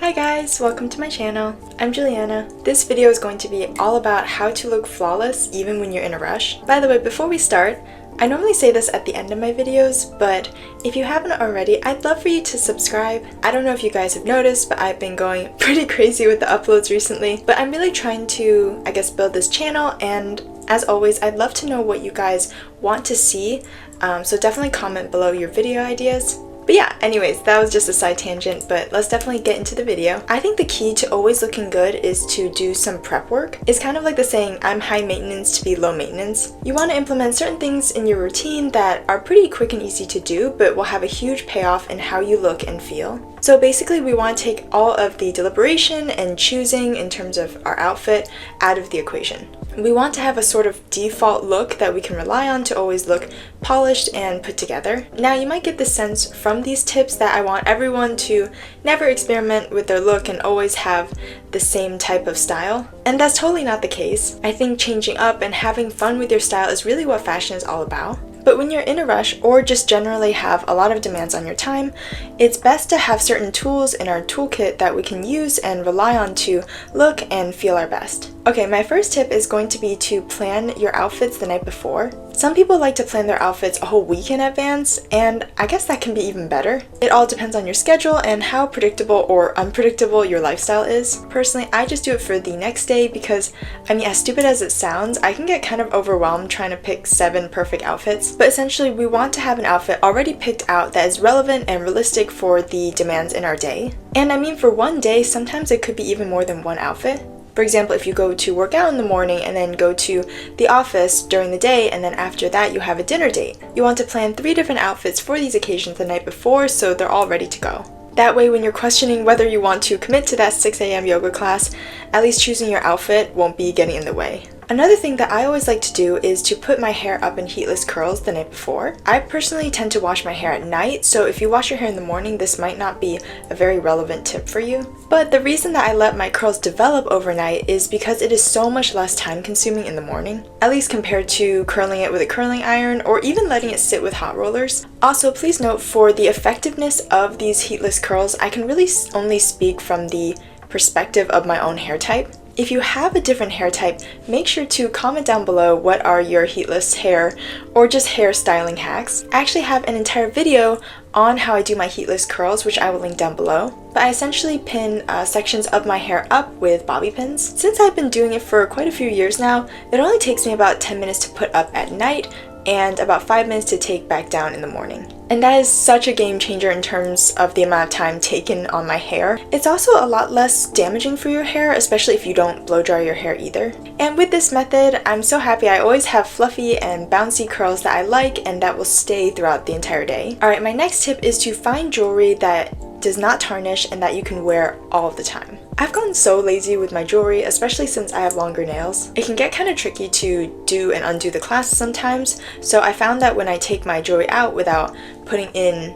Hi guys, welcome to my channel. I'm Juliana. This video is going to be all about how to look flawless even when you're in a rush. By the way, before we start, I normally say this at the end of my videos, but if you haven't already, I'd love for you to subscribe. I don't know if you guys have noticed, but I've been going pretty crazy with the uploads recently. But I'm really trying to, build this channel, and as always, I'd love to know what you guys want to see, so definitely comment below your video ideas. But yeah, anyways, that was just a side tangent, but let's definitely get into the video. I think the key to always looking good is to do some prep work. It's kind of like the saying, I'm high maintenance to be low maintenance. You want to implement certain things in your routine that are pretty quick and easy to do, but will have a huge payoff in how you look and feel. So basically, we want to take all of the deliberation and choosing in terms of our outfit out of the equation. We want to have a sort of default look that we can rely on to always look polished and put together. Now, you might get the sense from these tips that I want everyone to never experiment with their look and always have the same type of style. And that's totally not the case. I think changing up and having fun with your style is really what fashion is all about. But when you're in a rush or just generally have a lot of demands on your time, it's best to have certain tools in our toolkit that we can use and rely on to look and feel our best. Okay, my first tip is going to be to plan your outfits the night before. Some people like to plan their outfits a whole week in advance, and I guess that can be even better. It all depends on your schedule and how predictable or unpredictable your lifestyle is. Personally, I just do it for the next day because, as stupid as it sounds, I can get kind of overwhelmed trying to pick 7 perfect outfits. But essentially, we want to have an outfit already picked out that is relevant and realistic for the demands in our day. And for one day, sometimes it could be even more than one outfit. For example, if you go to work out in the morning and then go to the office during the day, and then after that you have a dinner date, you want to plan 3 different outfits for these occasions the night before so they're all ready to go. That way, when you're questioning whether you want to commit to that 6 a.m. yoga class, at least choosing your outfit won't be getting in the way. Another thing that I always like to do is to put my hair up in heatless curls the night before. I personally tend to wash my hair at night, so if you wash your hair in the morning, this might not be a very relevant tip for you. But the reason that I let my curls develop overnight is because it is so much less time consuming in the morning, at least compared to curling it with a curling iron or even letting it sit with hot rollers. Also, please note, for the effectiveness of these heatless curls, I can really only speak from the perspective of my own hair type. If you have a different hair type, make sure to comment down below what are your heatless hair or just hair styling hacks. I actually have an entire video on how I do my heatless curls, which I will link down below. But I essentially pin sections of my hair up with bobby pins. Since I've been doing it for quite a few years now, it only takes me about 10 minutes to put up at night and about 5 minutes to take back down in the morning. And that is such a game changer in terms of the amount of time taken on my hair. It's also a lot less damaging for your hair, especially if you don't blow dry your hair either. And with this method, I'm so happy I always have fluffy and bouncy curls that I like and that will stay throughout the entire day. Alright, my next tip is to find jewelry that does not tarnish and that you can wear all the time. I've gotten so lazy with my jewelry, especially since I have longer nails. It can get kind of tricky to do and undo the clasps sometimes, so I found that when I take my jewelry out without putting in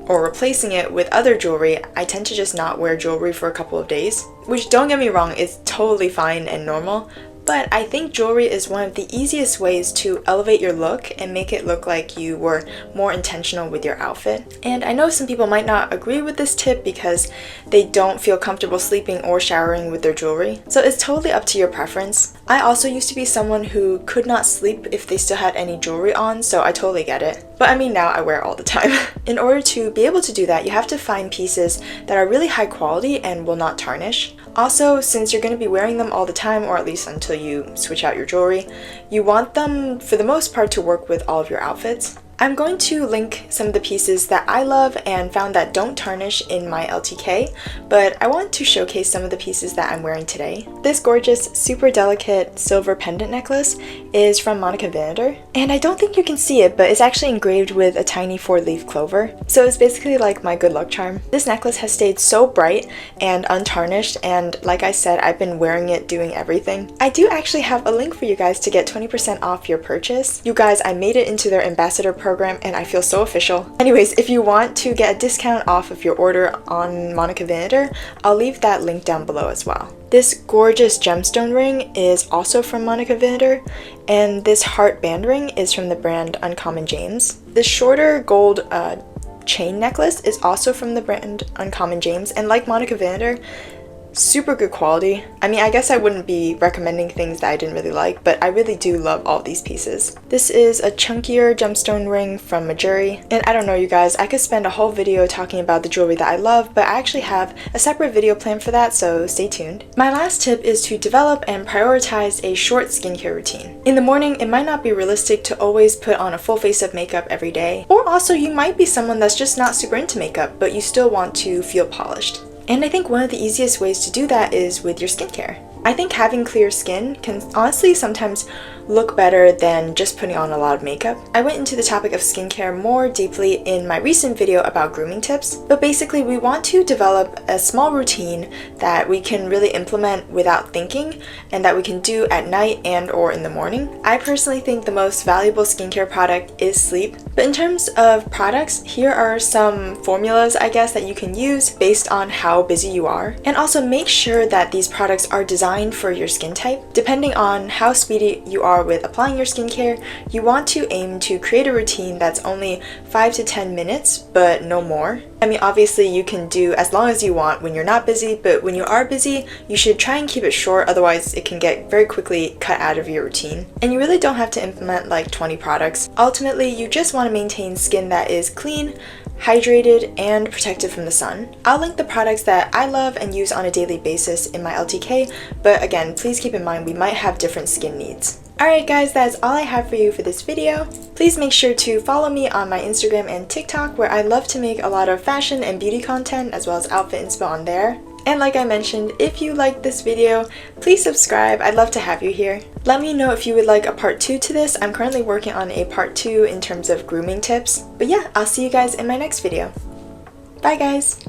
or replacing it with other jewelry, I tend to just not wear jewelry for a couple of days. Which, don't get me wrong, is totally fine and normal, but I think jewelry is one of the easiest ways to elevate your look and make it look like you were more intentional with your outfit. And I know some people might not agree with this tip because they don't feel comfortable sleeping or showering with their jewelry. So it's totally up to your preference. I also used to be someone who could not sleep if they still had any jewelry on, so I totally get it. But now I wear it all the time. In order to be able to do that, you have to find pieces that are really high quality and will not tarnish. Also, since you're going to be wearing them all the time, or at least until you switch out your jewelry, you want them, for the most part, to work with all of your outfits. I'm going to link some of the pieces that I love and found that don't tarnish in my LTK, but I want to showcase some of the pieces that I'm wearing today. This gorgeous, super delicate silver pendant necklace is from Monica Vinader, and I don't think you can see it, but it's actually engraved with a tiny 4-leaf clover, so it's basically like my good luck charm. This necklace has stayed so bright and untarnished, and like I said, I've been wearing it doing everything. I do actually have a link for you guys to get 20% off your purchase. You guys, I made it into their ambassador program and I feel so official. Anyways, if you want to get a discount off of your order on Monica Vinader, I'll leave that link down below as well. This gorgeous gemstone ring is also from Monica Vinader, and this heart band ring is from the brand Uncommon James. The shorter gold chain necklace is also from the brand Uncommon James, and like Monica Vander, super good quality. I mean, I guess I wouldn't be recommending things that I didn't really like, but I really do love all these pieces. This is a chunkier gemstone ring from Majuri, and I don't know you guys, I could spend a whole video talking about the jewelry that I love, but I actually have a separate video planned for that, so stay tuned. My last tip is to develop and prioritize a short skincare routine. In the morning, it might not be realistic to always put on a full face of makeup every day, or also you might be someone that's just not super into makeup, but you still want to feel polished. And I think one of the easiest ways to do that is with your skincare. I think having clear skin can honestly sometimes look better than just putting on a lot of makeup. I went into the topic of skincare more deeply in my recent video about grooming tips, but basically we want to develop a small routine that we can really implement without thinking and that we can do at night and or in the morning. I personally think the most valuable skincare product is sleep, but in terms of products, here are some formulas I guess that you can use based on how busy you are, and also make sure that these products are designed for your skin type. Depending on how speedy you are with applying your skincare, you want to aim to create a routine that's only 5 to 10 minutes, but no more. I mean, obviously you can do as long as you want when you're not busy, but when you are busy, you should try and keep it short, otherwise it can get very quickly cut out of your routine. And you really don't have to implement like 20 products. Ultimately, you just want to maintain skin that is clean, hydrated, and protected from the sun. I'll link the products that I love and use on a daily basis in my LTK, but again, please keep in mind we might have different skin needs. Alright guys, that's all I have for you for this video. Please make sure to follow me on my Instagram and TikTok, where I love to make a lot of fashion and beauty content as well as outfit inspo on there. And like I mentioned, if you liked this video, please subscribe. I'd love to have you here. Let me know if you would like a part 2 to this. I'm currently working on a part 2 in terms of grooming tips. But yeah, I'll see you guys in my next video. Bye guys!